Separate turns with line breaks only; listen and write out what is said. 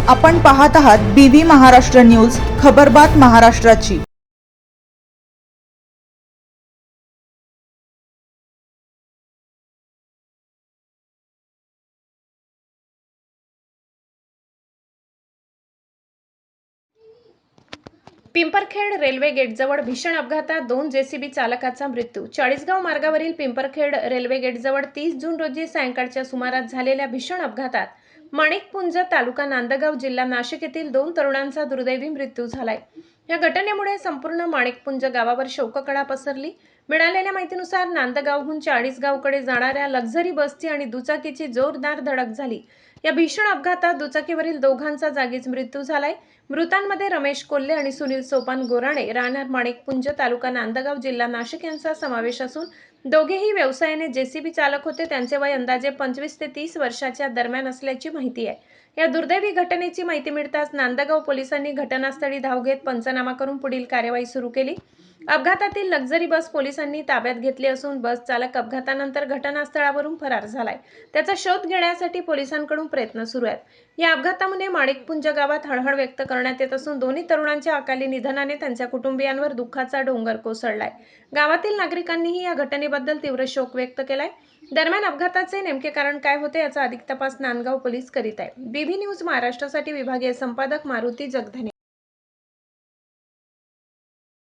आपण पाहत आहात बीव्ही महाराष्ट्र न्यूज, खबरबात महाराष्ट्राची।
पिंपरखेड रेल्वे गेटजवळ भीषण अपघातात 2 जेसीबी चालकाचा मृत्यू। चाळीसगाव मार्गावरील पिंपरखेड रेल्वे गेटजवळ 30 जून रोजी सायंकाळच्या सुमारास झालेल्या भीषण अपघातात माणिकपुंज तालुका नांदगाव जिल्हा नाशिक येथील 2 तरुणांचा दुर्दैवी मृत्यू झालाय। या घटनेमुळे संपूर्ण माणिकपुंज गावावर शोककळा पसरली। मिळालेल्या माहितीनुसार नांदगावहून चाळीसगावकडे जाणाऱ्या लक्झरी बसची आणि दुचाकीची जोरदार धडक झाली। या भीषण अपघातात दुचाकीवरील दोघांचा जागीच मृत्यू झालाय। मृतांमध्ये रमेश कोल्हे आणि सुनील सोपान गोराणे राहणार माणिकपुंज तालुका नांदगाव जिल्हा नाशिक यांचा समावेश असून दोघेही व्यवसायाने जेसीबी चालक होते। त्यांचे वय अंदाजे 25 ते 30 वर्षाच्या दरम्यान असल्याची माहिती आहे। या दुर्दैवी घटनेची माहिती मिळताच नांदगाव पोलिसांनी घटनास्थळी धाव घेत पंचनामा करून पुढील कार्यवाही सुरू केली। अपघातातील लक्झरी बस पोलिसांनी ताब्यात घेतली असून बस चालक अपघातानंतर घटनास्थळावरून फरार झालाय। त्याचा शोध घेण्यासाठी पोलिसांकडून प्रयत्न सुरू आहेत। या अपघातामुळे माणिकपुंज गावात हळहळ व्यक्त करण्यात येत असून दोन्ही तरुणांच्या अकाली निधनाने त्यांच्या कुटुंबियांवर दुःखाचा डोंगर कोसळलाय। गावातील नागरिकांनीही या घटनेबद्दल तीव्र शोक व्यक्त केलाय। दरम्यान अपघाताचे नेमके कारण काय होते याचा अधिक तपास नांदगाव पोलीस करीत आहेत। बीव्ही न्यूज महाराष्ट्रासाठी विभागीय संपादक मारुती जगधने।